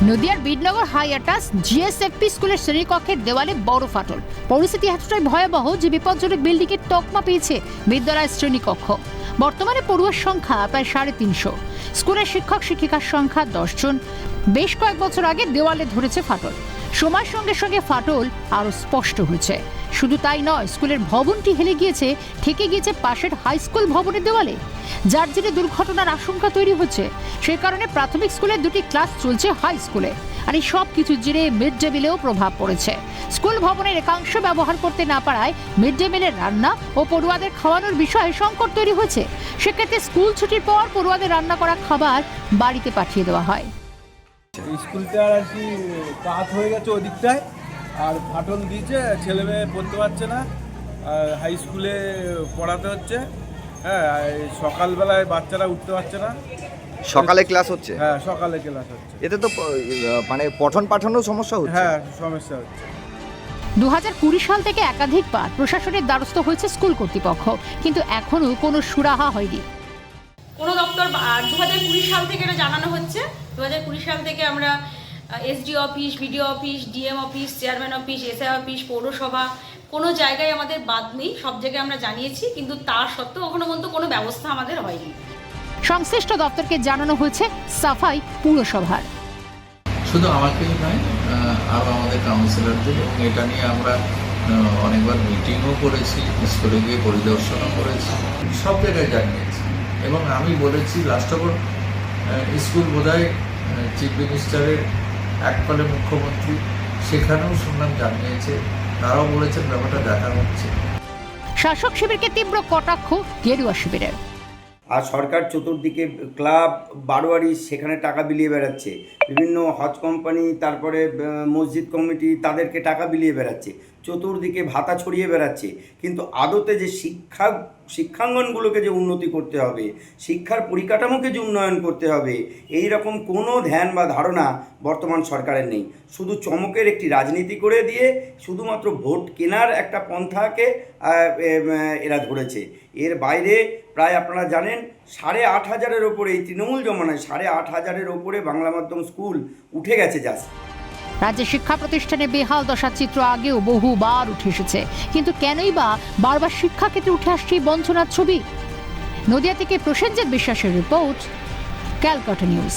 নদিয়ার বিডনগর high আটাস GSFP স্কুলের শ্রেণীকক্ষের দেওয়ালে বড় ফাটল। পরিস্থিতি এতটাই ভয়াবহ যে বিপজ্জনক বিল্ডিংয়ের তকমা পেয়েছে বিদ্যালয়ের শ্রেণীকক্ষ। বর্তমানে পড়ুয়ার সংখ্যা প্রায় 350। স্কুলের শিক্ষক শিক্ষিকার সংখ্যা 10 জন। বেশ কয়েক বছর আগে দেওয়ালে ধরেছে ফাটল। সময়ের সঙ্গে সঙ্গে ফাটল আরো স্পষ্ট হয়েছে। শুধু তাই নয়, স্কুলের ভবনটি হেলে গিয়েছে, ঠেকে গিয়েছে পাশের হাই স্কুল ভবনের দেওয়ালে, যার জেরে দুর্ঘটনার আশঙ্কা তৈরি হচ্ছে। সেই কারণে প্রাথমিক স্কুলের 2টি ক্লাস চলছে হাই স্কুলে, আর এই সব কিছুর জেরে মিড ডে মিলেও প্রভাব পড়েছে। স্কুল ভবনের একাংশ ব্যবহার করতে না পারায় মিড ডে মিলের রান্না ও পড়ুয়াদের খাওয়ানোর বিষয়ে সংকট তৈরি হয়েছে। সেক্ষেত্রে স্কুল ছুটির পর পড়ুয়াদের রান্না করা খাবার বাড়িতে পাঠিয়ে দেওয়া হয়। স্কুলটা আর কি কাজ হয়ে গেছে ওদিকটায়, আর ফাটল দিয়েছে, ছেলে মেয়ে পড়তে পারছে না, আর হাই স্কুলে পড়াতে হচ্ছে। হ্যাঁ, সকালবেলায় বাচ্চারা উঠতে পারছে না। সকালে ক্লাস হচ্ছে? হ্যাঁ, সকালে ক্লাস হচ্ছে। এতে তো মানে পঠন পাঠনও সমস্যা হচ্ছে। হ্যাঁ, সমস্যা হচ্ছে। 2020 সাল থেকে একাধিকবার প্রশাসনের দ্বারস্থ হয়েছে স্কুল কর্তৃপক্ষ, কিন্তু এখনো কোনো সুরাহা হয়নি। কোনো দপ্তর 2020 সাল থেকে এটা জানানো হচ্ছে। 2020 সাল থেকে আমরা SDO office, BDO office, DM office, chairman office, SI office, পৌরসভা, কোনো জায়গায় আমাদের বাদ নেই, সব জায়গায় আমরা জানিয়েছি, কিন্তু তা সত্ত্বেও এখনো পর্যন্ত কোনো ব্যবস্থা আমাদের হয়নি। সংশ্লিষ্ট দপ্তরকে জানানো হয়েছে সাফাই পুরসভার। শুধু আমাকেই নয়, আরও আমাদের কাউন্সিলরদের, এবং এটা নিয়ে আমরা অনেকবার মিটিংও করেছি, স্কুলে গিয়ে পরিদর্শনও করেছি, সব জায়গায় জানিয়েছি। এবং আমি বলেছি লাস্ট অফ অল স্কুল বোধহয় চিফ মিনিস্টারের এককালে মুখ্যমন্ত্রী, সেখানেও শুনলাম জানিয়েছে, তারাও বলেছেন ব্যাপারটা দেখা হচ্ছে। শাসক শিবিরকে তীব্র কটাক্ষ গেরুয়া শিবিরের। আর সরকার চতুর্দিকে ক্লাব বারোয়ারি সেখানে টাকা বিলিয়ে বেড়াচ্ছে, বিভিন্ন হজ কোম্পানি, তারপরে মসজিদ কমিটি তাদেরকে টাকা বিলিয়ে বেড়াচ্ছে, চতুর্দিকে ভাতা ছড়িয়ে বেড়াচ্ছে। কিন্তু আদতে যে শিক্ষাঙ্গনগুলোকে যে উন্নতি করতে হবে, শিক্ষার পরিকাঠামোকে যে উন্নয়ন করতে হবে, এই রকম কোনো ধ্যান বা ধারণা বর্তমান সরকারের নেই। শুধু চমকের একটি রাজনীতি করে দিয়ে শুধুমাত্র ভোট কেনার একটা পন্থাকে এরা ধরেছে। এর বাইরে প্রায় আপনারা জানেন 8,500-এর ওপরে, এই তৃণমূল জমানায় 8,500-এর ওপরে বাংলা মাধ্যম স্কুল উঠে গেছে। জাস্ট রাজ্যের শিক্ষা প্রতিষ্ঠানে বেহাল দশার চিত্র আগেও বহুবার উঠে এসেছে, কিন্তু কেনই বা বারবার শিক্ষাক্ষেত্রে উঠে আসছে বঞ্চনার ছবি? নদিয়া থেকে প্রসেনজিৎ বিশ্বাসের রিপোর্ট, ক্যালকাটা নিউজ।